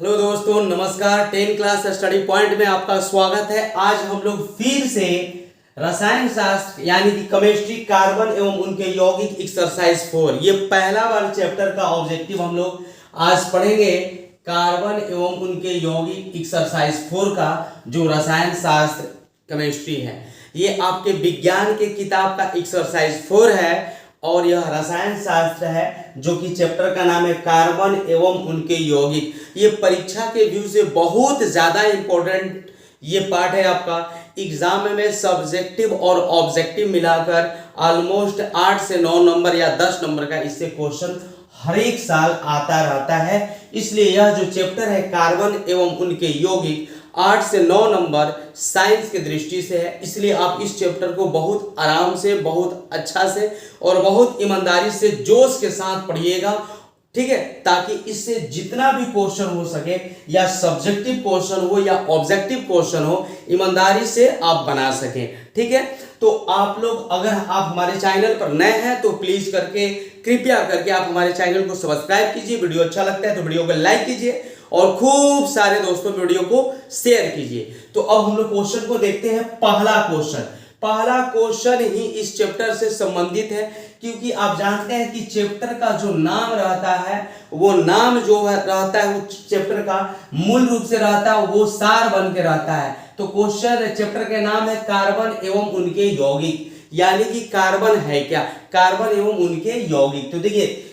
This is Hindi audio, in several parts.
हेलो दोस्तों, नमस्कार। 10 क्लास स्टडी पॉइंट में आपका स्वागत है। आज हम लोग फिर से रसायन शास्त्र यानी कि केमिस्ट्री, कार्बन एवं उनके यौगिक एक्सरसाइज 4 ये पहला वाला चैप्टर का ऑब्जेक्टिव हम लोग आज पढ़ेंगे। कार्बन एवं उनके यौगिक एक्सरसाइज 4 का जो रसायन शास्त्र केमिस्ट्री है, ये आपके विज्ञान के किताब का एक्सरसाइज 4 है और यह रसायन शास्त्र है जो कि चैप्टर का नाम है कार्बन एवं उनके यौगिक। ये परीक्षा के व्यू से बहुत ज़्यादा इम्पोर्टेंट ये पार्ट है आपका। एग्जाम में सब्जेक्टिव और ऑब्जेक्टिव मिलाकर ऑलमोस्ट 8 से 9 नंबर या 10 नंबर का इससे क्वेश्चन हर एक साल आता रहता है। इसलिए यह जो चैप्टर है कार्बन एवं उनके यौगिक 8 से 9 नंबर साइंस की दृष्टि से है। इसलिए आप इस चैप्टर को बहुत आराम से, बहुत अच्छा से और बहुत ईमानदारी से, जोश के साथ पढ़िएगा, ठीक है, ताकि इससे जितना भी क्वेश्चन हो सके, या सब्जेक्टिव क्वेश्चन हो या ऑब्जेक्टिव क्वेश्चन हो, ईमानदारी से आप बना सकें। ठीक है, तो आप लोग अगर आप हमारे चैनल पर नए हैं तो प्लीज कृपया करके आप हमारे चैनल को सब्सक्राइब कीजिए। वीडियो अच्छा लगता है तो वीडियो को लाइक कीजिए और खूब सारे दोस्तों वीडियो को शेयर कीजिए। तो अब हम लोग क्वेश्चन को देखते हैं। पहला क्वेश्चन ही इस चैप्टर से संबंधित है, क्योंकि आप जानते हैं कि चैप्टर का जो नाम रहता है, वो नाम जो रहता है वो चैप्टर का मूल रूप से रहता है, वो सार बन के रहता है। तो क्वेश्चन चैप्टर के नाम है कार्बन एवं उनके यौगिक, यानी कि कार्बन है क्या, कार्बन एवं उनके यौगिक। तो देखिए,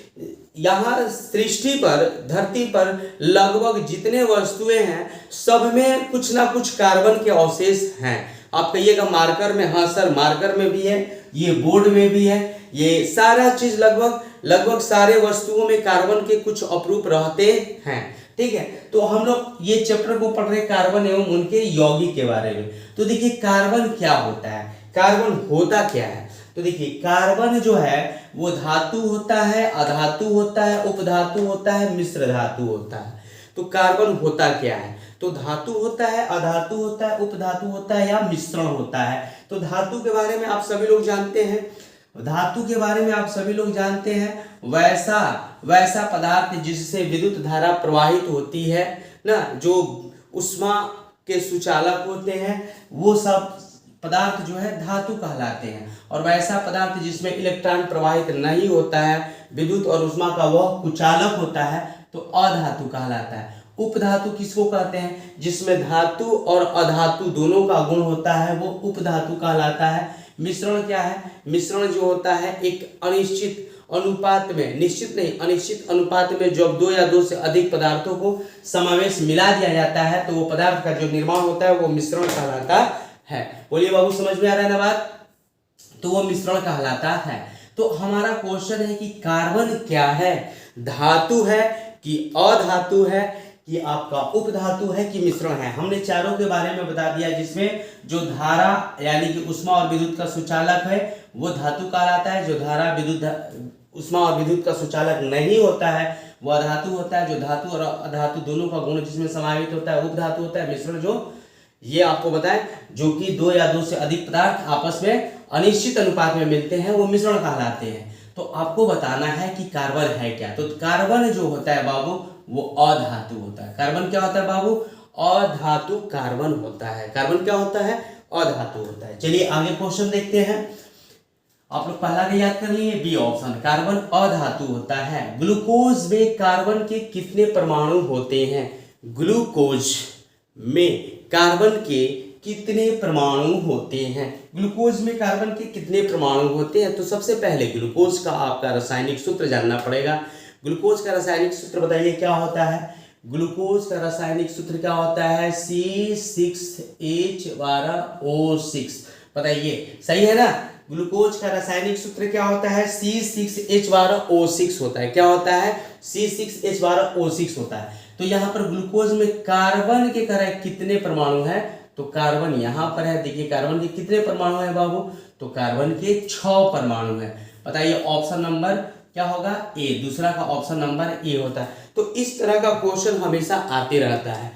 यहाँ सृष्टि पर, धरती पर लगभग जितने वस्तुएं हैं सब में कुछ ना कुछ कार्बन के अवशेष हैं। आप कहिएगा मार्कर में, हाँ सर मार्कर में भी है, ये बोर्ड में भी है, ये सारा चीज लगभग सारे वस्तुओं में कार्बन के कुछ अपरूप रहते हैं। ठीक है, तो हम लोग ये चैप्टर को पढ़ रहे हैं कार्बन एवं उनके यौगिक के बारे में। तो देखिए कार्बन क्या होता है, कार्बन होता क्या है। तो देखिए कार्बन जो है वो धातु होता है, अधातु होता है, उपधातु होता है, मिश्र धातु होता है। तो कार्बन होता क्या है, तो धातु होता है, अधातु होता है, उपधातु होता है या मिश्रण होता है। तो धातु के बारे में आप सभी लोग जानते हैं, धातु के बारे में आप सभी लोग जानते हैं, वैसा पदार्थ जिससे विद्युत धारा प्रवाहित होती है ना, जो ऊष्मा के सुचालक होते हैं, वो सब पदार्थ जो है धातु कहलाते हैं। और वैसा पदार्थ जिसमें इलेक्ट्रॉन प्रवाहित नहीं होता है, विद्युत और ऊष्मा का वह कुचालक होता है, तो अधातु कहलाता है। उपधातु किसको कहते हैं, जिसमें धातु और अधातु दोनों का गुण होता है, वो उपधातु कहलाता है। मिश्रण क्या है, मिश्रण जो होता है एक अनिश्चित अनुपात में, निश्चित नहीं अनिश्चित अनुपात में जब 2 या 2 से अधिक पदार्थों को समावेश मिला दिया जाता है तो वो पदार्थ का जो निर्माण होता है वो मिश्रण कहलाता है। बोलिए बाबू, समझ में आ रहा है ना बात, तो वो मिश्रण कहलाता है। तो हमारा क्वेश्चन है कि कार्बन क्या है, धातु है कि अधातु है कि आपका उपधातु है कि मिश्रण है। हमने चारों के बारे में बता दिया, जिसमें जो धारा यानी कि ऊष्मा और विद्युत का सुचालक है वो धातु कहलाता है, जो धारा ऊष्मा और विद्युत का सुचालक नहीं होता है वह अधातु होता है, जो धातु और अधातु दोनों का गुण जिसमें समाहित होता है उपधातु होता है। मिश्रण जो ये आपको बताएं, जो कि 2 या 2 से अधिक पदार्थ आपस में अनिश्चित अनुपात में मिलते हैं वो मिश्रण कहलाते हैं। तो आपको बताना है कि कार्बन है क्या। तो कार्बन जो होता है बाबू वो अधातु होता है। कार्बन क्या होता है बाबू, अधातु कार्बन होता है। कार्बन क्या होता है, अधातु होता है। चलिए आगे क्वेश्चन देखते हैं। आप लोग पहला भी याद कर लिए, बी ऑप्शन, कार्बन अधातु होता है। ग्लूकोज में कार्बन के कितने परमाणु होते हैं, ग्लूकोज में कार्बन के कितने परमाणु होते हैं, ग्लूकोज में कार्बन के कितने परमाणु होते हैं। तो सबसे पहले ग्लूकोज का आपका रासायनिक सूत्र जानना पड़ेगा। ग्लूकोज का रासायनिक सूत्र बताइए क्या होता है, ग्लूकोज का रासायनिक सूत्र क्या होता है, C6H12O6। बताइए सही है ना, ग्लूकोज का रासायनिक सूत्र क्या होता है, C6H12O6 होता है। क्या होता है, C6H12O6 होता है। तो यहाँ पर ग्लूकोज में कार्बन के तरह कितने परमाणु हैं, तो कार्बन यहाँ पर है। देखिए कार्बन के कितने परमाणु हैं बाबू, तो कार्बन के 6 परमाणु हैं। बताइए ऑप्शन नंबर क्या होगा, ए। दूसरा का ऑप्शन नंबर ए होता है। तो इस तरह का क्वेश्चन हमेशा आते रहता है।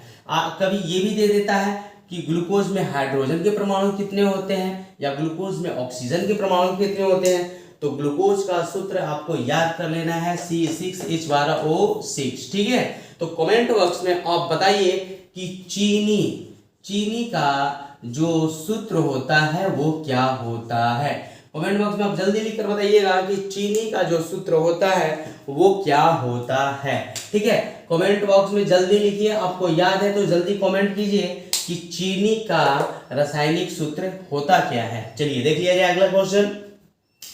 कभी ये भी दे देता है कि ग्लूकोज में हाइड्रोजन के परमाणु कितने होते हैं, या ग्लूकोज में ऑक्सीजन के परमाणु कितने होते हैं। तो ग्लूकोज का सूत्र आपको याद कर लेना है C6H12O6। ठीक है, तो कमेंट बॉक्स में आप बताइए कि चीनी का जो सूत्र होता है वो क्या होता है। कमेंट बॉक्स में आप जल्दी लिखकर बताइएगा कि चीनी का जो सूत्र होता है वो क्या होता है। ठीक है, कमेंट बॉक्स में जल्दी लिखिए, आपको याद है तो जल्दी कमेंट कीजिए कि चीनी का रासायनिक सूत्र होता क्या है। चलिए देख लिया जाए अगला क्वेश्चन।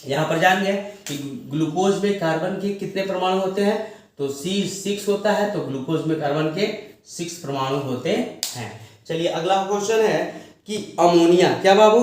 यहाँ पर जान गए कि ग्लूकोज में कार्बन के कितने परमाणु होते हैं, तो C6 होता है, तो ग्लूकोज में कार्बन के 6 परमाणु होते हैं। चलिए अगला क्वेश्चन है कि अमोनिया क्या बाबू,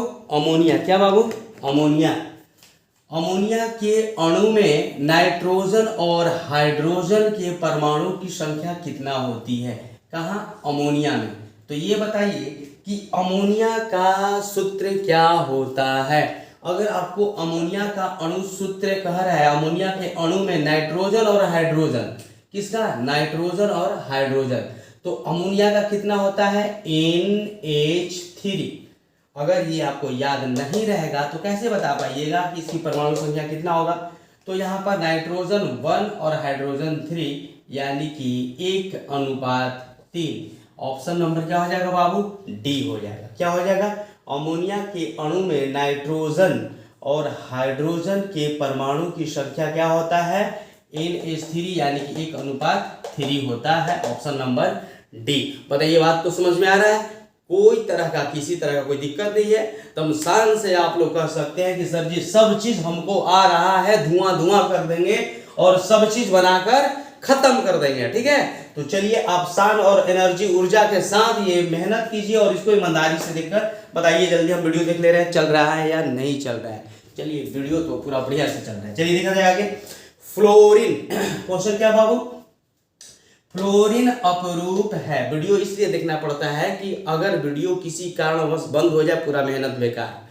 अमोनिया के अणु में नाइट्रोजन और हाइड्रोजन के परमाणु की संख्या कितना होती है। कहाँ, अमोनिया में। तो ये बताइए कि अमोनिया का सूत्र क्या होता है। अगर आपको अमोनिया का अणु सूत्र कह रहा है, अमोनिया के अणु में नाइट्रोजन और हाइड्रोजन, किसका, नाइट्रोजन और हाइड्रोजन, तो अमोनिया का कितना होता है, NH3। अगर ये आपको याद नहीं रहेगा तो कैसे बता पाइएगा कि इसकी परमाणु संख्या कितना होगा। तो यहाँ पर नाइट्रोजन 1 और हाइड्रोजन 3 यानी कि 1:3। ऑप्शन नंबर क्या हो जाएगा बाबू, डी हो जाएगा। क्या हो जाएगा, अमोनिया के अणु में नाइट्रोजन और हाइड्रोजन के परमाणु की संख्या क्या होता है, NH3 यानी कि 1:3 होता है। Option number D. बताइए बात तो समझ में आ रहा है, कोई तरह का किसी तरह का कोई दिक्कत नहीं है, तो हम शान से आप लोग कह सकते हैं कि सर जी सब चीज हमको आ रहा है, धुआं कर देंगे और सब चीज बनाकर खत्म कर देंगे। ठीक है, तो चलिए आप शान और एनर्जी ऊर्जा के साथ ये मेहनत कीजिए और इसको ईमानदारी से देखकर बताइए। जल्दी हम वीडियो देख ले रहे हैं, चल रहा है या नहीं चल रहा है। चलिए वीडियो तो पूरा बढ़िया से चल रहा है। चलिए देखा जाए आगे। फ्लोरीन क्वेश्चन क्या बाबू, फ्लोरीन अपरूप है। वीडियो इसलिए देखना पड़ता है कि अगर वीडियो किसी कारणवश बंद हो जाए पूरा मेहनत बेकार,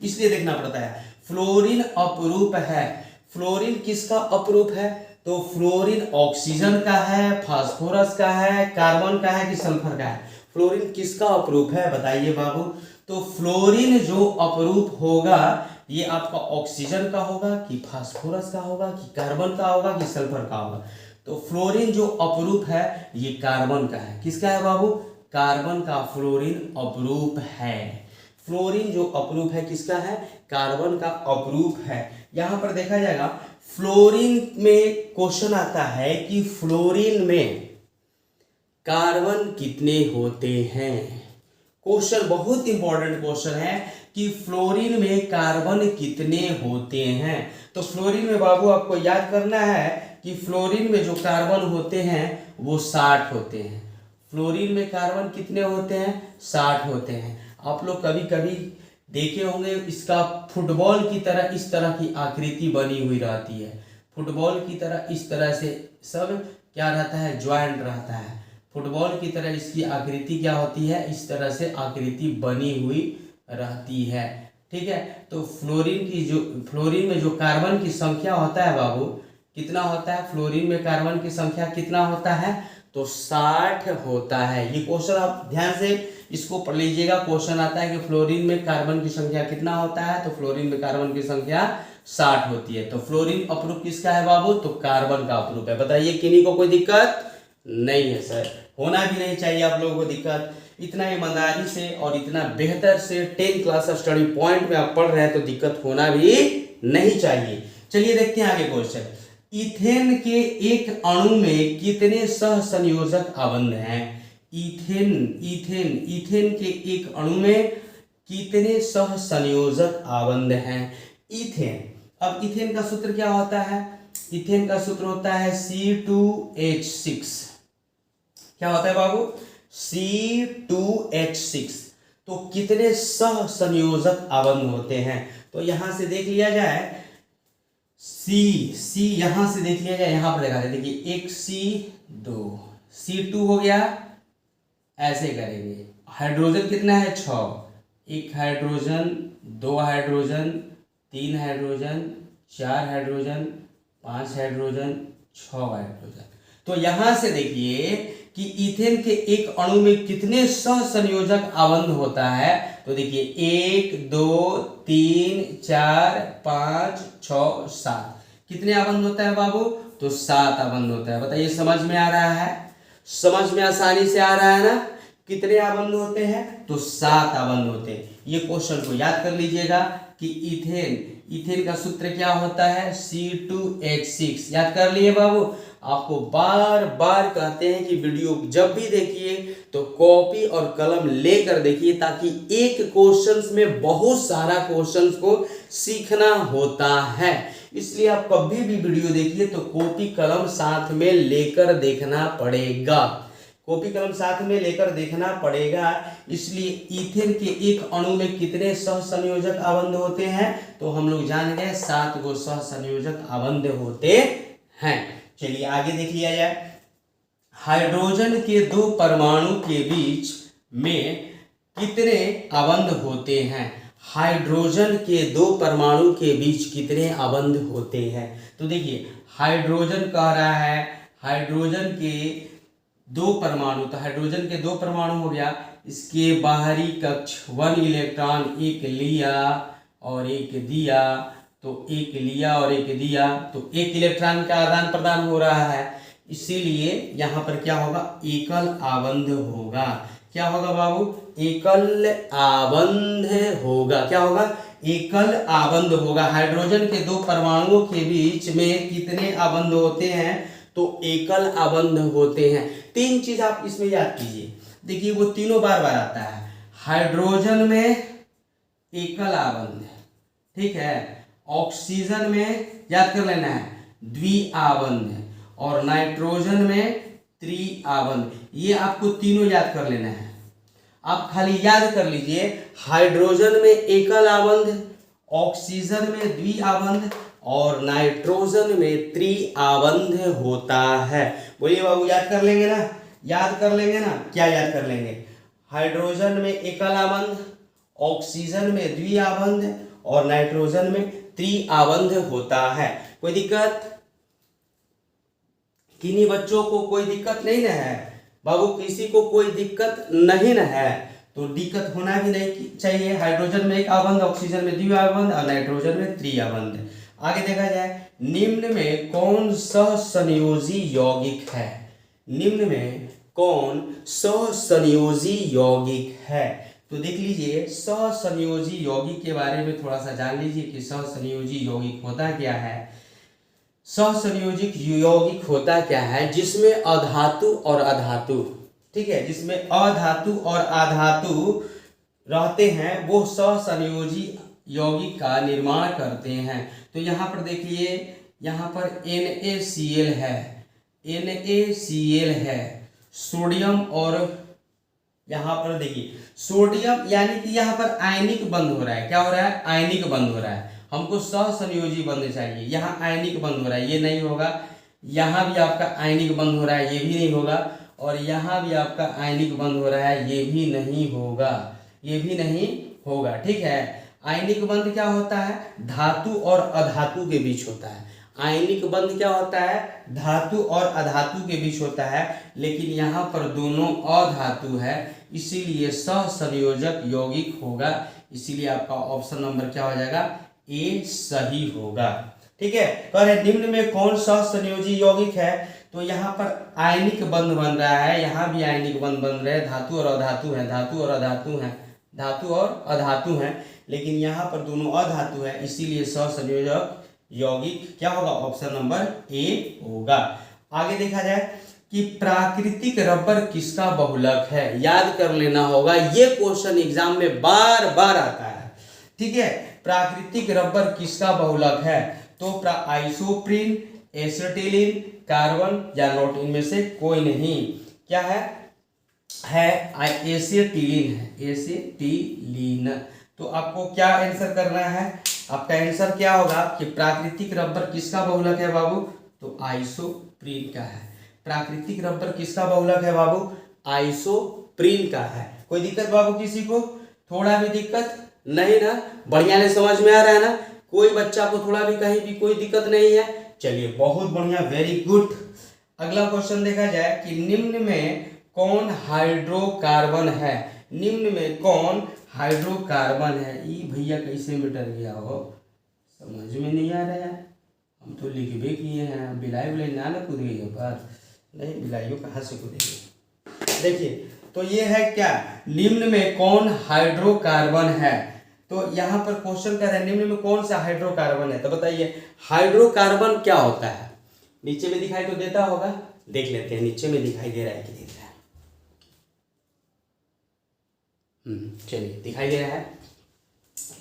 इसलिए देखना पड़ता है। फ्लोरीन अपरूप है। फ्लोरीन किसका अपरूप है, तो फ्लोरीन ऑक्सीजन का है, फास्फोरस का है, कार्बन का है कि सल्फर का है। फ्लोरीन किसका अपरूप है बताइए बाबू। तो फ्लोरीन जो अपरूप होगा ये आपका ऑक्सीजन का होगा कि फास्फोरस का होगा कि कार्बन का होगा कि सल्फर का होगा। तो फ्लोरीन जो अपरूप है ये कार्बन का है। किसका है बाबू, कार्बन का फ्लोरीन अपरूप है। फ्लोरीन जो अपरूप है किसका है, कार्बन का अपरूप है। यहां पर देखा जाएगा फ्लोरीन में क्वेश्चन आता है कि फ्लोरीन में कार्बन कितने होते हैं। क्वेश्चन बहुत इंपॉर्टेंट क्वेश्चन है कि फ्लोरीन में कार्बन कितने होते हैं। तो फ्लोरीन में बाबू आपको याद करना है कि फ्लोरीन में जो कार्बन होते हैं वो 60 होते हैं। फ्लोरीन में कार्बन कितने होते हैं, 60 होते हैं। आप लोग कभी कभी देखे होंगे इसका फुटबॉल की तरह इस तरह की आकृति बनी हुई रहती है। फुटबॉल की तरह इस तरह से सब क्या रहता है, ज्वाइंट रहता है। फुटबॉल की तरह इसकी आकृति क्या होती है, इस तरह से आकृति बनी हुई रहती है। ठीक है, तो फ्लोरीन में जो कार्बन की संख्या होता है बाबू कितना होता है, फ्लोरीन में कार्बन की संख्या कितना होता है, तो 60 होता है। ये क्वेश्चन आप ध्यान से इसको पढ़ लीजिएगा। क्वेश्चन आता है कि फ्लोरीन में कार्बन की संख्या कितना होता है, तो फ्लोरीन में कार्बन की संख्या 60 होती है। तो फ्लोरीन अपरूप किसका है बाबू, तो कार्बन का अपरूप है। बताइए किन्हीं को कोई दिक्कत नहीं है सर, होना भी नहीं चाहिए आप लोगों को दिक्कत। इतना ईमानदारी से और इतना बेहतर से 10 क्लास स्टडी पॉइंट में आप पढ़ रहे हैं तो दिक्कत होना भी नहीं चाहिए। चलिए देखते हैं आगे क्वेश्चन। इथेन के एक अणु में कितने सहसंयोजक आबंध हैं। इथेन के एक अणु में कितने सहसंयोजक आबंध हैं। इथेन, अब इथेन का सूत्र क्या होता है, इथेन का सूत्र होता है C2H6। क्या होता है बाबू, C2H6। तो कितने सहसंयोजक आबंध होते हैं, तो यहां से देख लिया जाए C यहां से देख लिया जाए, यहां पर देखा जाए, देखिए एक C2 हो गया, ऐसे करेंगे। हाइड्रोजन कितना है, 6, एक hydrogen, 2 hydrogen, 3 hydrogen, 4 hydrogen, 5 hydrogen, 6 hydrogen. तो यहां से देखिए कि इथेन के एक अणु में कितने सहसंयोजक आबंध होता है, तो देखिए 1 2 3 4 5 6 7 कितने आबंध होता है बाबू, तो 7 आबंध होता है। बताइए समझ में आ रहा है, समझ में आसानी से आ रहा है ना, कितने आबंध होते हैं, तो 7 आबंध होते हैं। ये क्वेश्चन को याद कर लीजिएगा कि इथेन का सूत्र क्या होता है, C2H6। याद कर लिए बाबू, आपको बार बार कहते हैं कि वीडियो जब भी देखिए तो कॉपी और कलम लेकर देखिए, ताकि एक क्वेश्चंस में बहुत सारा क्वेश्चंस को सीखना होता है। इसलिए आप कभी भी वीडियो देखिए तो कॉपी कलम साथ में लेकर देखना पड़ेगा, कॉपी कलम साथ में लेकर देखना पड़ेगा। इसलिए इथेन के एक अणु में कितने सहसंयोजक आबंध होते हैं, तो हम लोग जान गए 7 गो सहसंयोजक आबंध होते हैं। चलिए आगे देख लिया जाए। हाइड्रोजन के 2 परमाणु के बीच में कितने आबंध होते हैं, हाइड्रोजन के 2 परमाणु के बीच कितने आबंध होते हैं। तो देखिए हाइड्रोजन कह रहा है, हाइड्रोजन के 2 परमाणु, तो हाइड्रोजन के 2 परमाणु हो गया, इसके बाहरी कक्ष 1 इलेक्ट्रॉन, एक लिया और एक दिया, तो एक लिया और एक दिया, तो 1 इलेक्ट्रॉन का आदान प्रदान हो रहा है, इसीलिए यहाँ पर क्या होगा, एकल आबंध होगा। क्या होगा बाबू, एकल आबंध होगा। क्या होगा, एकल आबंध होगा। हाइड्रोजन के 2 परमाणुओं के बीच में कितने आबंध होते हैं, तो एकल आबंध होते हैं। 3 चीज आप इसमें याद कीजिए, देखिए वो तीनों बार बार आता है। हाइड्रोजन में एकल आबंध, ठीक है, ऑक्सीजन में याद कर लेना है द्विआबंध, और नाइट्रोजन में त्रिआबंध। ये आपको तीनों याद कर लेना है। आप खाली याद कर लीजिए, हाइड्रोजन में एकल आबंध, ऑक्सीजन में द्विआबंध और नाइट्रोजन में त्रिआबंध होता है। बोलिए बाबू, याद कर लेंगे ना, याद कर लेंगे ना, क्या याद कर लेंगे, हाइड्रोजन में एकल आबंध, ऑक्सीजन में द्विआबंध और नाइट्रोजन में त्रिआबंध होता है। कोई दिक्कत, किन्हीं बच्चों को कोई दिक्कत नहीं ना है बाबू, किसी को कोई दिक्कत नहीं ना है, तो दिक्कत होना भी नहीं चाहिए। हाइड्रोजन में एक आबंध, ऑक्सीजन में द्विआबंध और नाइट्रोजन में त्रिआबंध। आगे देखा जाए, निम्न में कौन सहसंयोजी यौगिक है, निम्न में कौन सहसंयोजी यौगिक है, तो देख लीजिए सहसंयोजी यौगिक के बारे में थोड़ा सा जान लीजिए कि सहसंयोजी यौगिक होता क्या है। सहसंयोजिक यौगिक होता क्या है, जिसमें अधातु और अधातु, ठीक है, जिसमें अधातु और अधातु रहते हैं, वो सहसंयोजी यौगिक का निर्माण करते हैं। तो यहाँ पर देखिए, यहाँ पर NaCl है, NaCl है, सोडियम, और यहाँ पर देखिए सोडियम, यानी कि यहाँ पर आयनिक बंध हो रहा है। क्या हो रहा है, आयनिक बंध हो रहा है। हमको सहसंयोजी बंध चाहिए, यहाँ आयनिक बंध हो रहा है, ये नहीं होगा। यहाँ भी आपका आयनिक बंध हो रहा है, ये भी नहीं होगा। और यहाँ भी आपका आयनिक बंध हो रहा है, ये भी नहीं होगा, ये भी नहीं होगा, ठीक है। आयनिक बंध क्या होता है, धातु और अधातु के बीच होता है। आयनिक बंध क्या होता है, धातु और अधातु के बीच होता है, लेकिन यहाँ पर दोनों अधातु है, इसीलिए सहसंयोजक यौगिक होगा। इसीलिए आपका ऑप्शन नंबर क्या हो जाएगा, ए सही होगा, ठीक है। कह रहे निम्न में कौन सहसंयोजी यौगिक है, तो यहाँ पर आयनिक बंध बन रहा है, यहाँ भी आयनिक बंध बन रहे हैं, धातु और अधातु है, धातु और अधातु है, धातु और अधातु है, लेकिन यहाँ पर दोनों अधातु है, इसीलिए सहसंयोजक यौगिक क्या होगा, ऑप्शन नंबर ए होगा। आगे देखा जाए कि प्राकृतिक रबर किसका बहुलक है, याद कर लेना होगा, ये क्वेश्चन एग्जाम में बार बार आता है, ठीक है। प्राकृतिक रबर किसका बहुलक है, तो आइसोप्रीन, एसिटिलीन, कार्बन या नोट, इनमें से कोई नहीं। क्या है एसिटिलीन है, एसिटिलीन। तो आपको क्या आंसर करना है, आपका आंसर क्या होगा कि प्राकृतिक रबर किसका बहुलक है बाबू, तो आइसोप्रीन का है। प्राकृतिक रबर किसका बहुलक है बाबू, आइसोप्रीन का है। कोई दिक्कत बाबू किसी को, थोड़ा भी दिक्कत नहीं ना, बढ़िया ने समझ में आ रहा है ना, कोई बच्चा को थोड़ा भी कहीं भी कोई दिक्कत नहीं है। चलिए बहुत बढ़िया, वेरी गुड। अगला क्वेश्चन देखा जाए कि निम्न में कौन हाइड्रोकार्बन है। निम्न में कौन हाइड्रोकार्बन है। ये भैया कैसे मिटर गया हो, समझ में नहीं आ रहा है। हम तो लिखबे किए हैं, बिलाई बिलाई ना कूद गई है पर नहीं, बिलाइयों कहाँ से कूदेगी। देखिए तो ये है क्या, निम्न में कौन हाइड्रोकार्बन है। तो यहाँ पर क्वेश्चन कर रहा है निम्न में कौन सा हाइड्रोकार्बन है। तो बताइए हाइड्रोकार्बन क्या होता है। नीचे में दिखाई तो देता होगा, देख लेते हैं नीचे में दिखाई दे रहा है कि देख रहा है। चलिए दिखाई दे रहा है।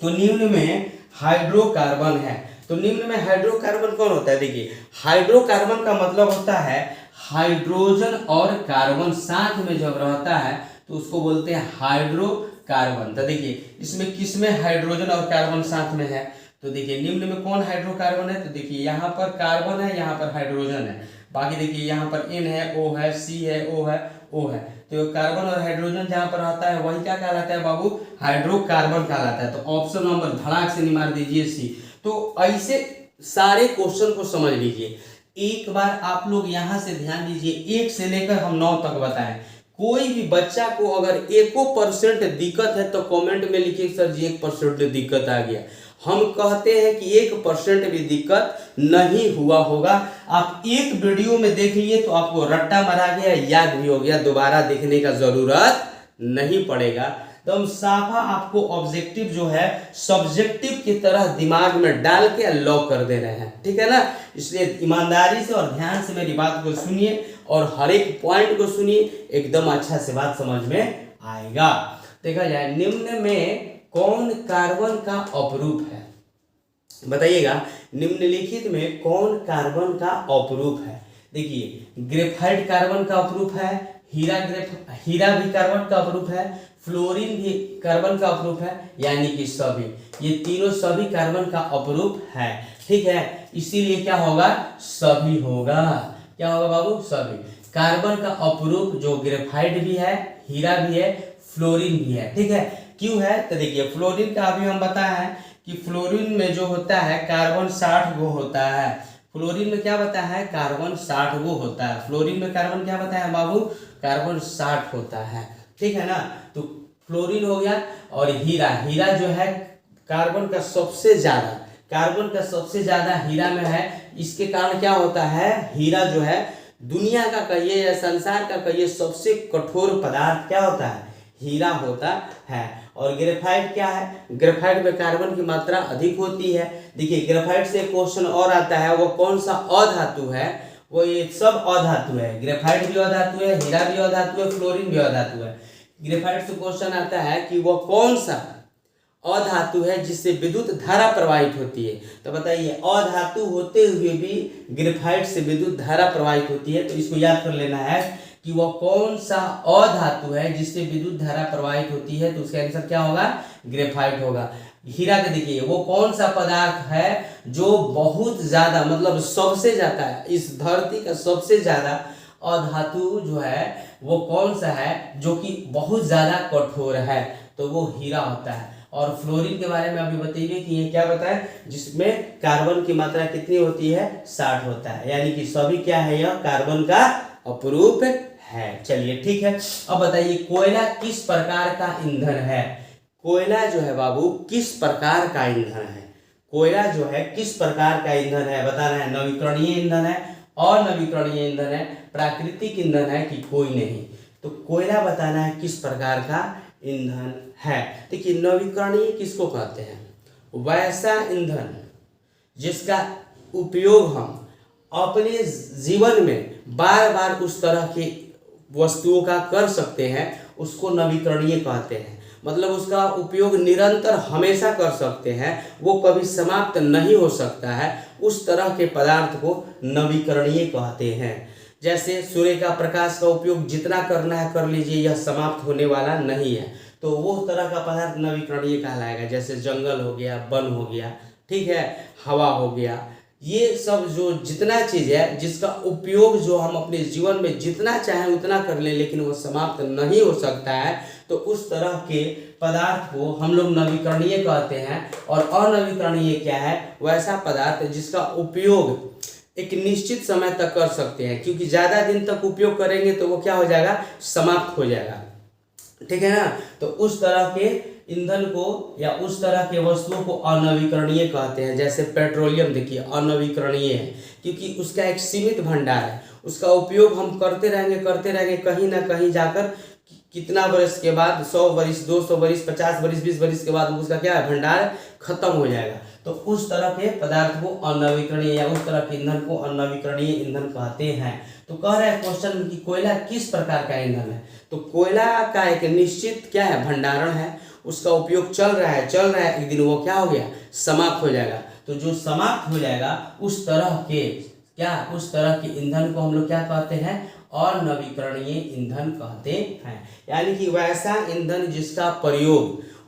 तो निम्न में हाइड्रोकार्बन है। तो निम्न में हाइड्रोकार्बन कौन होता है। देखिए हाइड्रोकार्बन का मतलब होता है हाइड्रोजन और कार्बन साथ में जब रहता है तो उसको बोलते हैं हाइड्रोकार्बन। तो देखिए इसमें किसमें हाइड्रोजन और कार्बन साथ में है। तो देखिए निम्न में कौन हाइड्रोकार्बन है। तो देखिए यहाँ पर कार्बन है, यहाँ पर हाइड्रोजन है, बाकी देखिए यहाँ पर N है, O है, C है, O है, O है। तो कार्बन और हाइड्रोजन जहाँ पर रहता है वही क्या कहलाता है बाबू, हाइड्रोकार्बन कहलाता है। तो ऑप्शन नंबर धड़ाक से नहीं मार दीजिए C। तो ऐसे सारे क्वेश्चन को समझ लीजिए। एक बार आप लोग यहाँ से ध्यान दीजिए, 1 से लेकर हम 9 तक बताएं। कोई भी बच्चा को अगर 1% दिक्कत है तो कमेंट में लिखिए सर जी 1% दिक्कत आ गया। हम कहते हैं कि 1% भी दिक्कत नहीं हुआ होगा। आप एक वीडियो में देख लिए तो आपको रट्टा मारा गया, याद भी हो गया, दोबारा देखने का जरूरत नहीं पड़ेगा। तो हम साफा आपको ऑब्जेक्टिव जो है सब्जेक्टिव की तरह दिमाग में डाल के लॉक कर दे रहे हैं, ठीक है ना। इसलिए ईमानदारी से और ध्यान से मेरी बात को सुनिए और हर एक पॉइंट को सुनिए, एकदम अच्छा से बात समझ में आएगा। देखा जाए निम्न में कौन कार्बन का अपरूप है, बताइएगा। निम्नलिखित में कौन कार्बन का अपरूप है। देखिए ग्रेफाइट कार्बन का अपरूप है, हीरा भी कार्बन का अपरूप है, फ्लोरीन भी कार्बन का अपरूप है, यानी कि सभी, ये तीनों सभी कार्बन का अपरूप है, ठीक है। इसीलिए क्या होगा, सभी होगा। क्या होगा बाबू, सभी। कार्बन का अपरूप जो ग्रेफाइट भी है, हीरा भी है, फ्लोरीन भी है, ठीक है। क्यों है तो देखिए फ्लोरीन का अभी हम बताए हैं कि फ्लोरीन में जो होता है कार्बन 60 गो होता है। फ्लोरीन में क्या बताया है, कार्बन 60 गो होता है। फ्लोरीन में कार्बन क्या बताया है बाबू, कार्बन 60 होता है, ठीक है ना। तो फ्लोरीन हो गया। और हीरा जो है कार्बन का सबसे ज्यादा हीरा में है। इसके कारण क्या होता है, हीरा जो है दुनिया का कहिए या संसार का कहिए सबसे कठोर पदार्थ क्या होता है, हीरा होता है। और ग्रेफाइट क्या है, ग्रेफाइट में कार्बन की मात्रा अधिक होती है। देखिए ग्रेफाइट से क्वेश्चन और आता है, वो कौन सा अधातु है, वो ये सब अधातु है। ग्रेफाइट भी अधातु है, हीरा भी अधातु है, फ्लोरीन भी अधातु है। ग्रेफाइट से क्वेश्चन आता है कि वो कौन सा अधातु है जिससे विद्युत धारा प्रवाहित होती है। तो बताइए अधातु होते हुए भी ग्रेफाइट से विद्युत धारा प्रवाहित होती है। तो इसको याद कर लेना है कि वह कौन सा अधातु है जिससे विद्युत धारा प्रवाहित होती है। तो उसका आंसर क्या होगा, ग्रेफाइट होगा। हीरा के देखिए वो कौन सा पदार्थ है जो बहुत ज्यादा, मतलब सबसे ज्यादा, इस धरती का सबसे ज्यादा अधातु जो है वो कौन सा है जो कि बहुत ज्यादा कठोर है, तो वो हीरा होता है। और फ्लोरीन के बारे में अभी बताइए कि ये क्या बताए, जिसमें कार्बन की मात्रा कितनी होती है, 60 होता है, यानी कि सभी क्या है, यह कार्बन का अपरूप है। चलिए ठीक है। अब बताइए कोयला किस प्रकार का ईंधन है। कोयला जो है बाबू किस प्रकार का ईंधन है, कोयला जो है किस प्रकार का ईंधन है बताना है। नवीकरणीय ईंधन है, अनवीकरणीय ईंधन है, प्राकृतिक ईंधन है कि कोई नहीं। तो कोयला बताना है किस प्रकार का ईंधन है। देखिए नवीकरणीय किसको कहते हैं, वैसा ईंधन जिसका उपयोग हम अपने जीवन में बार बार उस तरह की वस्तुओं का कर सकते हैं, उसको नवीकरणीय कहते हैं। मतलब उसका उपयोग निरंतर हमेशा कर सकते हैं, वो कभी समाप्त नहीं हो सकता है, उस तरह के पदार्थ को नवीकरणीय कहते हैं। जैसे सूर्य का प्रकाश का उपयोग जितना करना है कर लीजिए, यह समाप्त होने वाला नहीं है, तो वो तरह का पदार्थ नवीकरणीय कहलाएगा। जैसे जंगल हो गया, वन हो गया, ठीक है, हवा हो गया, ये सब जो जितना चीज़ है जिसका उपयोग जो हम अपने जीवन में जितना चाहें उतना कर लें लेकिन वो समाप्त नहीं हो सकता है, तो उस तरह के पदार्थ को हम लोग नवीकरणीय कहते हैं। और अनवीकरणीय क्या है, वैसा पदार्थ जिसका उपयोग एक निश्चित समय तक कर सकते हैं, क्योंकि ज़्यादा दिन तक उपयोग करेंगे तो वो क्या हो जाएगा, समाप्त हो जाएगा। ठीक है ना। तो उस तरह के ईंधन को या उस तरह के वस्तुओं को अनवीकरणीय कहते हैं। जैसे पेट्रोलियम देखिए अनवीकरणीय है, क्योंकि उसका एक सीमित भंडार है, उसका उपयोग हम करते रहेंगे, कहीं ना कहीं जाकर कितना वर्ष के बाद, 100 वर्ष, 200 वर्ष, 50 वर्ष, 20 वर्ष के बाद उसका क्या है, भंडार खत्म हो जाएगा। तो उस तरह के पदार्थ को अनवीकरणीय या उस तरह के ईंधन को अनवीकरणीय ईंधन कहते हैं। तो कह रहा है क्वेश्चन कि कोयला किस प्रकार का ईंधन है। तो कोयला का एक निश्चित क्या है, भंडारण है, उसका उपयोग चल रहा है, एक दिन वो क्या हो गया, समाप्त हो जाएगा। तो जो समाप्त हो जाएगा उस तरह के ईंधन को हम लोग क्या कहते हैं, अनवीकरणीय ईंधन कहते हैं। यानी कि वैसा ईंधन जिसका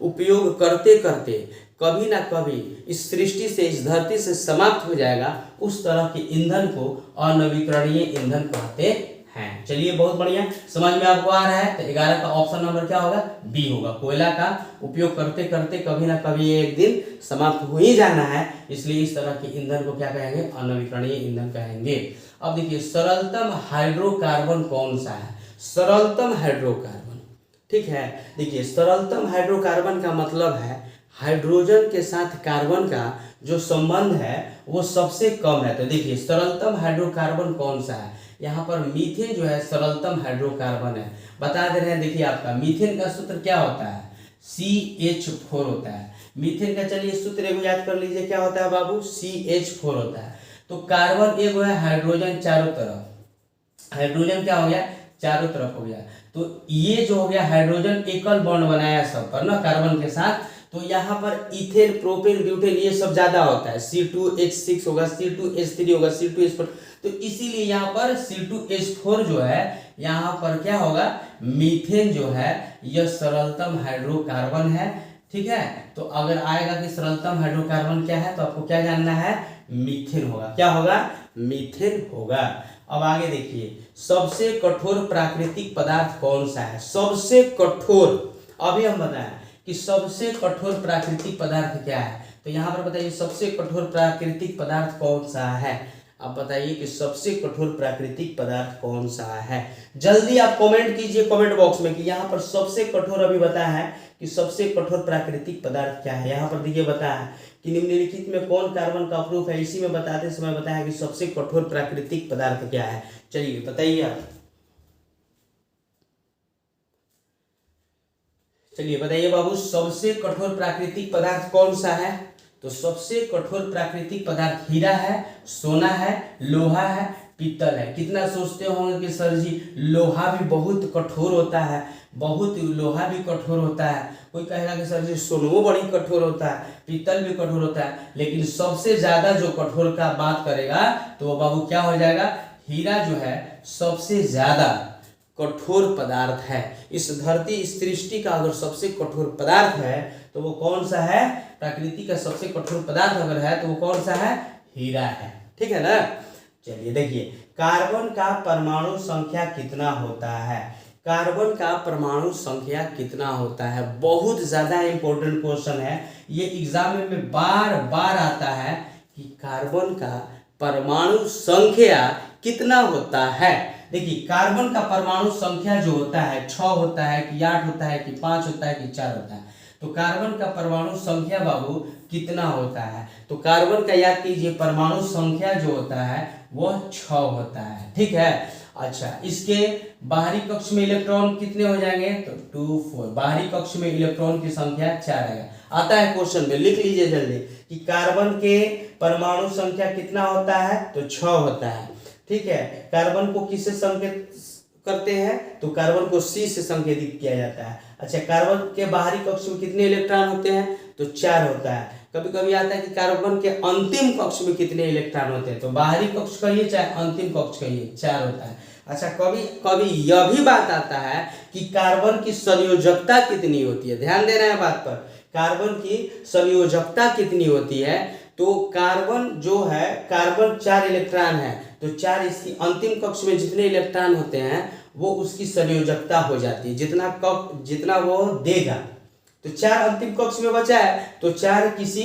उपयोग करते करते कभी ना कभी इस सृष्टि से, इस धरती से समाप्त हो जाएगा, उस तरह के ईंधन को अनवीकरणीय ईंधन कहते हैं। चलिए बहुत बढ़िया, समझ में आपको आ रहा है। तो 11 का ऑप्शन नंबर क्या होगा, बी होगा। कोयला का उपयोग करते करते कभी ना कभी एक दिन समाप्त हो ही जाना है, इसलिए इस तरह के ईंधन को क्या कहेंगे, अनवीकरणीय ईंधन कहेंगे। अब देखिए सरलतम हाइड्रोकार्बन कौन सा है, सरलतम हाइड्रोकार्बन। ठीक है, देखिए सरलतम हाइड्रोकार्बन का मतलब है हाइड्रोजन के साथ कार्बन का जो संबंध है वो सबसे कम है। तो देखिए सरलतम हाइड्रोकार्बन कौन सा है, यहाँ पर मीथेन जो है सरलतम हाइड्रोकार्बन है। बता दे रहे हैं, देखिए आपका मीथेन का सूत्र क्या होता है, CH4 होता है। मीथेन का चलिए सूत्र एगो याद कर लीजिए, क्या होता है बाबू, CH4 होता है। तो कार्बन एगो है, हाइड्रोजन चारों तरफ, हाइड्रोजन क्या हो गया, चारों तरफ हो गया। तो ये जो हो गया हाइड्रोजन एकल बॉन्ड बनाया सब पर ना कार्बन के साथ। तो यहाँ पर इथेन, प्रोपेन, ब्यूटेन ये सब ज्यादा होता है, C2H6 होगा, C2H3 होगा, C2H4। तो इसीलिए यहाँ पर C2H4 जो है, यहाँ पर क्या होगा, मीथेन जो है यह सरलतम हाइड्रोकार्बन है। ठीक है, तो अगर आएगा कि सरलतम हाइड्रोकार्बन क्या है, तो आपको क्या जानना है, मीथेन होगा। क्या होगा, मीथेन होगा। अब आगे देखिए, सबसे कठोर प्राकृतिक पदार्थ कौन सा है, सबसे कठोर। अभी हम बताएं कि सबसे कठोर प्राकृतिक पदार्थ क्या है। तो यहाँ पर बताइए सबसे कठोर प्राकृतिक पदार्थ कौन सा है। आप बताइए कि सबसे कठोर प्राकृतिक पदार्थ कौन सा है। जल्दी आप कमेंट कीजिए कमेंट बॉक्स में कि यहाँ पर सबसे कठोर, अभी बताया है कि सबसे कठोर प्राकृतिक पदार्थ क्या है। यहाँ पर देखिए बताया है कि निम्नलिखित में कौन कार्बन का प्रूफ है। इसी में बताते समय बताया है कि सबसे कठोर प्राकृतिक पदार्थ क्या है। चलिए बताइए आप, चलिए बताइए बाबू, सबसे कठोर प्राकृतिक पदार्थ कौन सा है। तो सबसे कठोर प्राकृतिक पदार्थ हीरा है, सोना है, लोहा है, पीतल है। कितना सोचते होंगे कि सर जी लोहा भी बहुत कठोर होता है, बहुत लोहा भी कठोर होता है। कोई कहेगा कि सर जी सोना बड़ी कठोर होता है, पीतल भी कठोर होता है, लेकिन सबसे ज्यादा जो कठोर का बात करेगा तो वो बाबू क्या हो जाएगा, हीरा जो है सबसे ज्यादा कठोर पदार्थ है। इस धरती, इस सृष्टि का अगर सबसे कठोर पदार्थ है तो वो कौन सा है, प्रकृति का सबसे कठोर पदार्थ अगर है तो वो कौन सा है, हीरा है। ठीक है ना। चलिए देखिए, कार्बन का परमाणु संख्या कितना होता है, कार्बन का परमाणु संख्या कितना होता है। बहुत ज्यादा इंपॉर्टेंट क्वेश्चन है ये, एग्जाम में बार बार आता है कि कार्बन का परमाणु संख्या कितना होता है। देखिए कार्बन का परमाणु संख्या जो होता है 6 होता है कि 8 होता है कि 5 होता है कि 4 होता है। तो कार्बन का परमाणु संख्या बाबू कितना होता है। तो कार्बन का याद कीजिए परमाणु संख्या जो होता है वह 6 होता है। ठीक है, अच्छा इसके बाहरी कक्ष में इलेक्ट्रॉन कितने हो जाएंगे, तो 2 4। बाहरी कक्ष में इलेक्ट्रॉन की संख्या 4 आएगा। आता है क्वेश्चन में, लिख लीजिए जल्दी कि कार्बन के परमाणु संख्या कितना होता है, तो 6 होता है। ठीक है, कार्बन को किससे संकेत करते हैं, तो कार्बन को C से संकेतित किया जाता है। अच्छा कार्बन के बाहरी कक्ष में कितने इलेक्ट्रॉन होते हैं, तो 4 होता है। कभी कभी आता है कि कार्बन के अंतिम कक्ष में कितने इलेक्ट्रॉन होते हैं, तो बाहरी कक्ष कहिए चाहे अंतिम कक्ष कहिए 4 होता है। अच्छा कभी कभी यह भी बात आता है कि कार्बन की संयोजकता कितनी होती है, ध्यान देना है बात पर, कार्बन की संयोजकता कितनी होती है। तो कार्बन जो है, कार्बन 4 इलेक्ट्रॉन है, तो 4 इसकी अंतिम कक्ष में जितने इलेक्ट्रॉन होते हैं वो उसकी संयोजकता हो जाती है, जितना वो देगा। तो 4 अंतिम कक्ष में बचा है तो 4 किसी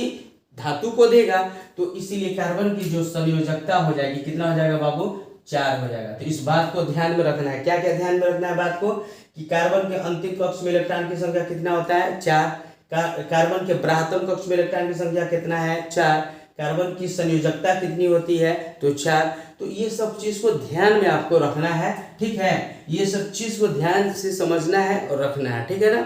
धातु को देगा, तो इसीलिए कार्बन की जो संयोजकता हो जाएगी कितना हो जाएगा बाबू, 4 हो जाएगा। तो इस बात को ध्यान में रखना है। क्या क्या ध्यान में रखना है बात को, कि कार्बन के अंतिम कक्ष में इलेक्ट्रॉन की संख्या कितना होता है, 4। कार्बन के ब्राह्मण कक्ष में इलेक्ट्रॉन की संख्या कितना है, 4। कार्बन की संयोजकता कितनी होती है, तो 4। तो ये सब चीज को ध्यान में आपको रखना है, ठीक है। ये सब चीज को ध्यान से समझना है और रखना है, ठीक है ना।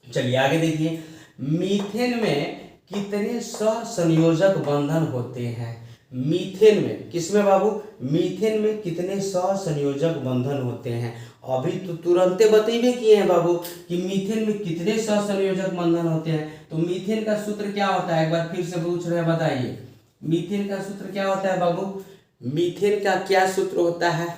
चलिए आगे देखिए, मीथेन में कितने सहसंयोजक बंधन होते हैं। मीथेन में, किसमें बाबू, मीथेन में कितने सहसंयोजक बंधन होते हैं। अभी तो तुरंते बतेबे किए हैं बाबू कि मीथेन में कितने सहसंयोजक बंधन होते हैं। तो मीथेन का सूत्र क्या होता है, एक बार फिर से पूछ रहे हैं, बताइए। मीथेन का सूत्र क्या होता है बाबू, मीथेन का क्या सूत्र होता है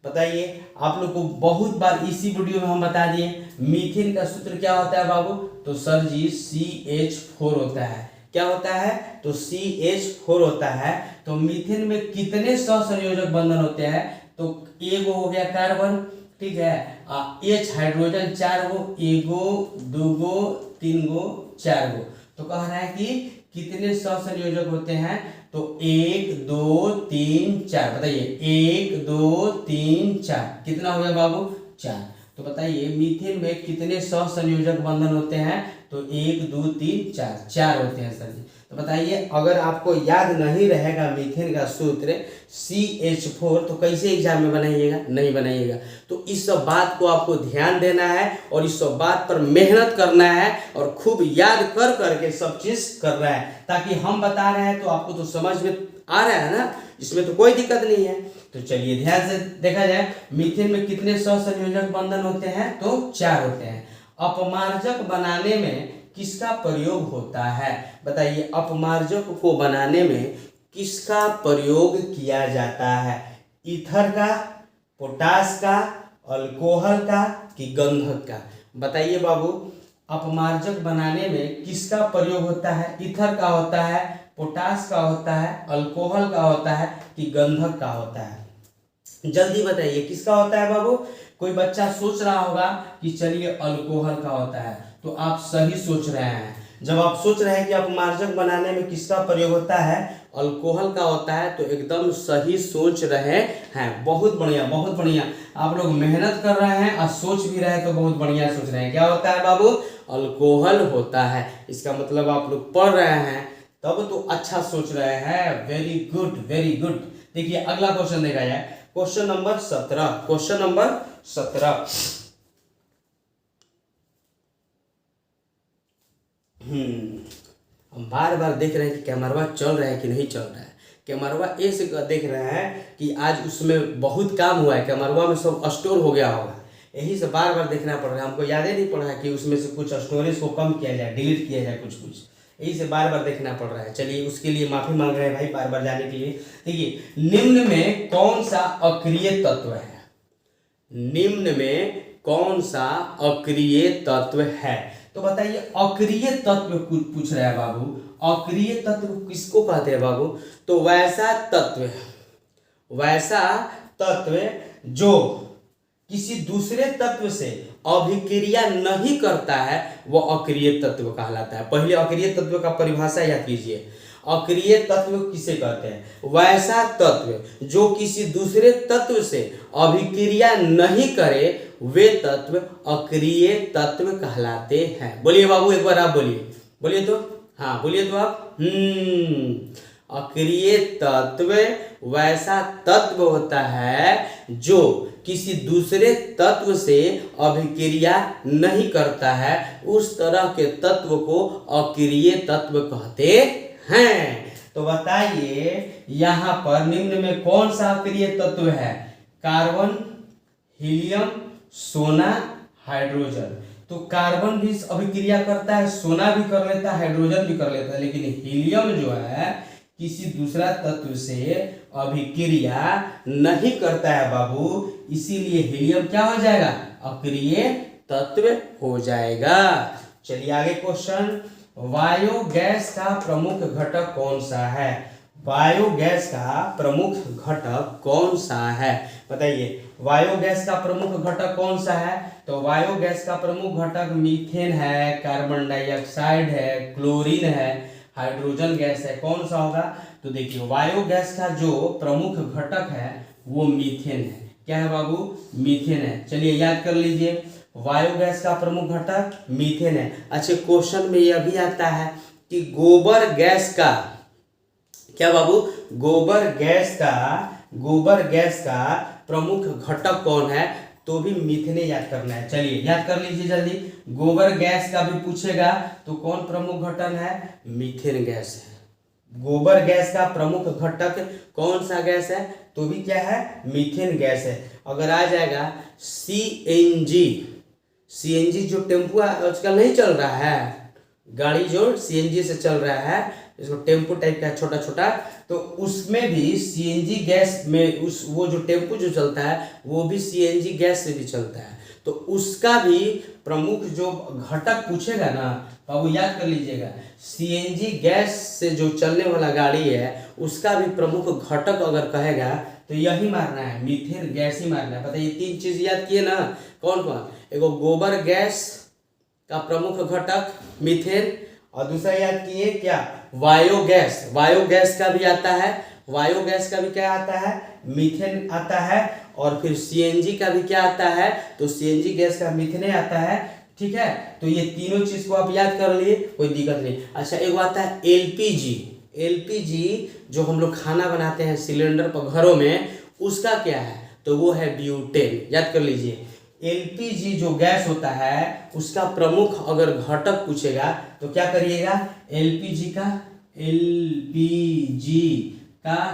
बताइए। आप लोग को बहुत बार इसी वीडियो में हम बता दिए, मीथेन का सूत्र क्या होता है बाबू, तो सर जी CH4 होता है। क्या होता है, तो CH4 होता है। तो मीथेन में कितने सहसंयोजक बंधन होते हैं, तो एगो हो गया कार्बन, ठीक है, H हाइड्रोजन 4 गो, एगो, दूगो, 3 गो, 4 गो। तो कह रहा है कि कितने सहसंयोजक होते हैं, तो 1 2 3 4, बताइए 1 2 3 4, कितना हो गया बाबू, 4। तो बताइए मीथेन में कितने सहसंयोजक बंधन होते हैं, तो 1 2 3 4, 4 होते हैं सर जी। तो बताइए अगर आपको याद नहीं रहेगा मीथेन का सूत्र CH4 तो कैसे एग्जाम में बनाइएगा, नहीं बनाइएगा। तो इस सब बात को आपको ध्यान देना है और इस सब बात पर मेहनत करना है और खूब याद कर करके सब चीज करना है, ताकि हम बता रहे हैं तो आपको तो समझ में आ रहा है ना, इसमें तो कोई दिक्कत नहीं है। तो चलिए ध्यान से देखा जाए, मीथेन में कितने सहसंयोजक बंधन होते हैं, तो 4 होते हैं। अपमार्जक बनाने में किसका प्रयोग होता है, बताइए। अपमार्जक को बनाने में किसका प्रयोग किया जाता है, ईथर का, पोटास का, अल्कोहल का, कि गंधक का। बताइए बाबू, अपमार्जक बनाने में किसका प्रयोग होता है, ईथर का होता है, पोटास का होता है, अल्कोहल का होता है, कि गंधक का होता है। जल्दी बताइए किसका होता है बाबू। कोई बच्चा सोच रहा होगा कि चलिए अल्कोहल का होता है, तो आप सही सोच रहे हैं। जब आप सोच रहे हैं कि अपमार्जक बनाने में किसका प्रयोग होता है, अल्कोहल का होता है, तो एकदम सही सोच रहे हैं। बहुत बढ़िया, बहुत बढ़िया, आप लोग मेहनत कर रहे हैं और सोच भी रहे हैं, तो बहुत बढ़िया सोच रहे हैं। क्या होता है बाबू, अल्कोहल होता है। इसका मतलब आप लोग पढ़ रहे हैं तब तो अच्छा सोच रहे हैं। Very good, very good. देखिए अगला क्वेश्चन देखा जाए, क्वेश्चन नंबर 17, क्वेश्चन नंबर 17। हम बार बार देख रहे हैं कि कैमरवा चल रहा है कि नहीं चल रहा है। कैमरवा ऐसे देख रहे हैं कि आज उसमें बहुत काम हुआ है, कैमरवा में सब स्टोर हो गया होगा, यही से बार बार देखना पड़ रहा है। हमको याद ही नहीं पड़ रहा है कि उसमें से कुछ स्टोरेज को कम किया जाए, डिलीट किया जाए, कुछ कुछ, यही से बार बार देखना पड़ रहा है। चलिए उसके लिए माफी मांग रहे हैं भाई, बार बार जाने के लिए। देखिए निम्न में कौन सा अक्रिय तत्व है, निम्न में कौन सा अक्रिय तत्व है, तो बताइए। अक्रिय तत्व पूछ रहा है बाबू, अक्रिय तत्व किसको कहते हैं बाबू, तो वैसा तत्व, वैसा तत्व जो किसी दूसरे तत्व से अभिक्रिया नहीं करता है, वह अक्रिय तत्व कहलाता है। पहले अक्रिय तत्व का परिभाषा याद कीजिए। अक्रिय तत्व किसे कहते हैं, वैसा तत्व जो किसी दूसरे तत्व से अभिक्रिया नहीं करे, वे तत्व अक्रिय तत्व कहलाते हैं। बोलिए बाबू, एक बार आप बोलिए, बोलिए तो, हाँ बोलिए तो आप। अक्रिय तत्व वैसा तत्व होता है जो किसी दूसरे तत्व से अभिक्रिया नहीं करता है, उस तरह के तत्व को अक्रिय तत्व कहते हैं। तो बताइए यहाँ पर निम्न में कौन सा अक्रिय तत्व है, कार्बन, हीलियम, सोना, हाइड्रोजन। तो कार्बन भी अभिक्रिया करता है, सोना भी कर लेता है, हाइड्रोजन भी कर लेता है, लेकिन हीलियम जो है किसी दूसरा तत्व से अभिक्रिया नहीं करता है बाबू, इसीलिए हीलियम क्या हो जाएगा, अक्रिय तत्व हो जाएगा। चलिए आगे क्वेश्चन, बायोगैस का प्रमुख घटक कौन सा है, बायोगैस का प्रमुख घटक कौन सा है, बताइए। बायोगैस का प्रमुख घटक कौन सा है, तो बायोगैस का प्रमुख घटक मीथेन है, कार्बन डाइऑक्साइड है, क्लोरीन है, हाइड्रोजन गैस है। कौन सा होगा? तो देखिए बायोगैस का जो प्रमुख घटक है वो मीथेन है। क्या है बाबू? मीथेन है। चलिए याद कर लीजिए, बायोगैस का प्रमुख घटक मीथेन है। अच्छा, क्वेश्चन में यह भी आता है कि गोबर गैस का, क्या बाबू? गोबर गैस का प्रमुख घटक कौन है? तो भी मीथेन याद करना है। चलिए याद कर लीजिए जल्दी। गोबर गैस का भी पूछेगा तो कौन प्रमुख घटक है? मीथेन गैस है। गोबर गैस का प्रमुख घटक कौन सा गैस है? तो भी क्या है? मीथेन गैस है। अगर आ जाएगा सीएनजी जो टेम्पो आजकल नहीं चल रहा है, गाड़ी जो सीएनजी से चल रहा है, इसको टेम्पो टाइप का छोटा छोटा, तो उसमें भी सीएनजी गैस में वो जो टेम्पो जो चलता है वो भी सीएनजी गैस से भी चलता है। तो उसका भी प्रमुख जो घटक पूछेगा ना बाबू, याद कर लीजिएगा, सीएनजी गैस से जो चलने वाला गाड़ी है उसका भी प्रमुख घटक अगर कहेगा तो यही मारना है, मीथेन गैस ही मारना है। पता है, ये तीन चीज याद किए ना, कौन कौन? एगो गोबर गैस का प्रमुख घटक मीथेन, और दूसरा याद किए क्या? बायोगैस का भी आता है। बायोगैस का भी क्या आता है? मीथेन आता है। और फिर सीएनजी का भी क्या आता है? तो सीएनजी गैस का मीथेन आता है। ठीक है, तो ये तीनों चीज को आप याद कर लिए, कोई दिक्कत नहीं। अच्छा, एक आता है एलपीजी जो हम लोग खाना बनाते हैं सिलेंडर पर घरों में, उसका क्या है? तो वो है ब्यूटेन। याद कर लीजिए, एलपीजी जो गैस होता है उसका प्रमुख अगर घटक पूछेगा तो क्या करिएगा? एलपीजी का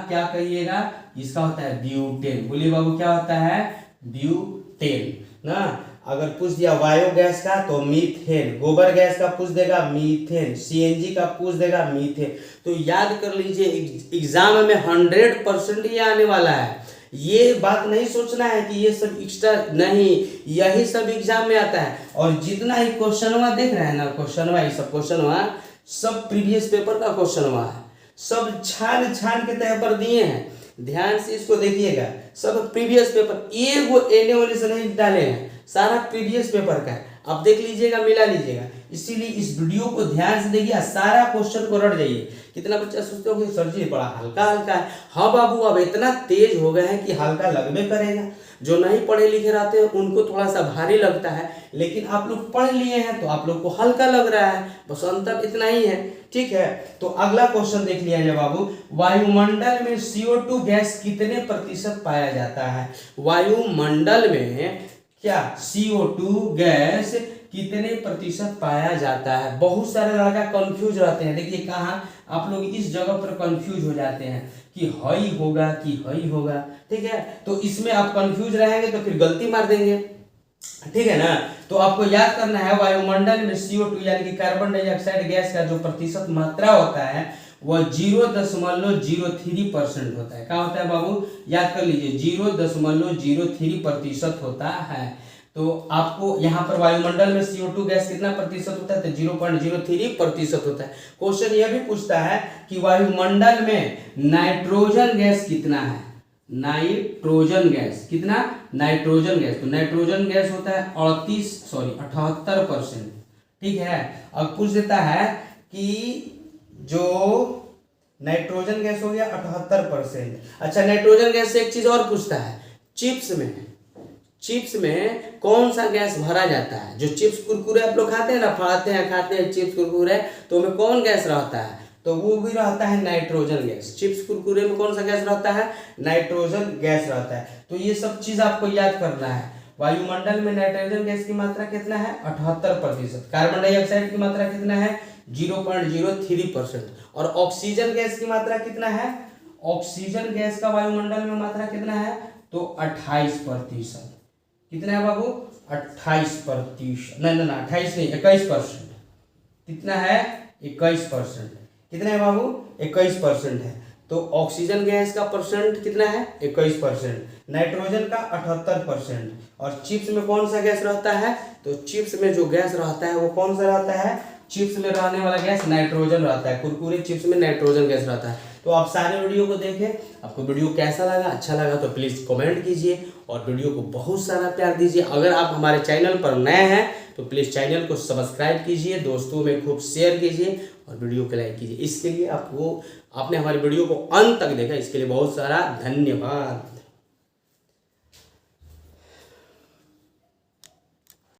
क्या करिएगा? इसका होता है ब्यूटेन। बोलिए बाबू, क्या होता है? ब्यूटेन ना। अगर पूछ दिया बायोगैस का तो मीथेन, गोबर गैस का पूछ देगा मीथेन, सीएनजी का पूछ देगा मीथेन। तो याद कर लीजिए, एग्जाम में 100% ये आने वाला है। ये बात नहीं सोचना है कि ये सब एक्स्ट्रा, नहीं, यही सब एग्जाम में आता है। और जितना ही क्वेश्चनवा देख रहे हैं ना, क्वेश्चनवा सब प्रीवियस पेपर का क्वेश्चनवा है, सब छान के तय पर दिए हैं। ध्यान से इसको देखिएगा, सब प्रीवियस पेपर, ये वो एने वाले से नहीं डाले हैं, सारा प्रीवियस पेपर का है। अब देख लीजिएगा, मिला लीजिएगा। इसीलिए इस वीडियो को ध्यान से देखिए, सारा क्वेश्चन को रट जाइए। कितना बच्चा सोचते हो कि सर जी बड़ा हल्का है। हाँ बाबू, अब इतना तेज हो गए हैं कि हल्का लगने करेगा। जो नहीं पढ़े लिखे रहते हैं उनको थोड़ा सा भारी लगता है, लेकिन आप लोग पढ़ लिए हैं तो आप लोग को हल्का लग रहा है, बस अंतर इतना ही है। ठीक है, तो अगला क्वेश्चन देख लिया जाए बाबू। वायुमंडल में CO2 गैस कितने प्रतिशत पाया जाता है? वायुमंडल में क्या CO2 गैस कितने प्रतिशत पाया जाता है? बहुत सारे लड़का कंफ्यूज रहते हैं। देखिए कहाँ आप लोग इस जगह पर कंफ्यूज हो जाते हैं कि हई होगा कि हई होगा। ठीक है, तो इसमें आप कंफ्यूज रहेंगे तो फिर गलती मार देंगे। ठीक है ना, तो आपको याद करना है वायुमंडल में CO2 यानी कि कार्बन डाइऑक्साइड गैस का जो प्रतिशत मात्रा होता है वह 0.03% होता है। क्या होता है बाबू? याद कर लीजिए, 0.03% होता है। तो आपको यहाँ पर वायुमंडल में CO2 गैस कितना प्रतिशत होता है? तो 0.03% होता है। क्वेश्चन यह भी पूछता है कि वायुमंडल में नाइट्रोजन गैस कितना है? नाइट्रोजन गैस कितना? नाइट्रोजन गैस, तो नाइट्रोजन गैस होता है 78%। ठीक है, अब पूछ देता है कि जो नाइट्रोजन गैस हो गया 78%। अच्छा, नाइट्रोजन गैस से एक चीज और पूछता है, चिप्स में कौन सा गैस भरा जाता है? जो चिप्स कुरकुरे आप लोग खाते हैं ना, खाते हैं चिप्स कुरकुरे, तो उनमें कौन गैस रहता है? तो वो भी रहता है नाइट्रोजन गैस। चिप्स कुरकुरे में कौन सा गैस रहता है? नाइट्रोजन गैस रहता है। तो ये सब चीज आपको याद करना है। वायुमंडल में नाइट्रोजन गैस की मात्रा कितना है? 78%। कार्बन डाइऑक्साइड की मात्रा कितना है? 0.03%। और ऑक्सीजन गैस की मात्रा कितना है? ऑक्सीजन गैस का वायुमंडल में मात्रा कितना है? तो 28%। कितना है बाबू? 28%। नहीं 28 नहीं, 21%। कितना है? 21%। कितना है बाबू? 21% है। तो ऑक्सीजन गैस का परसेंट कितना है? 21%। नाइट्रोजन का 78%। और चिप्स में कौन सा गैस रहता है? तो चिप्स में जो गैस रहता है वो कौन सा रहता है? चिप्स में रहने वाला गैस नाइट्रोजन रहता है, कुरकुरे चिप्स में नाइट्रोजन गैस रहता है। तो आप सारे वीडियो को देखें, आपको वीडियो कैसा लगा, अच्छा लगा तो प्लीज़ कमेंट कीजिए और वीडियो को बहुत सारा प्यार दीजिए। अगर आप हमारे चैनल पर नए हैं तो प्लीज़ चैनल को सब्सक्राइब कीजिए, दोस्तों में खूब शेयर कीजिए और वीडियो को लाइक कीजिए। इसके लिए आपने हमारे वीडियो को अंत तक देखा, इसके लिए बहुत सारा धन्यवाद।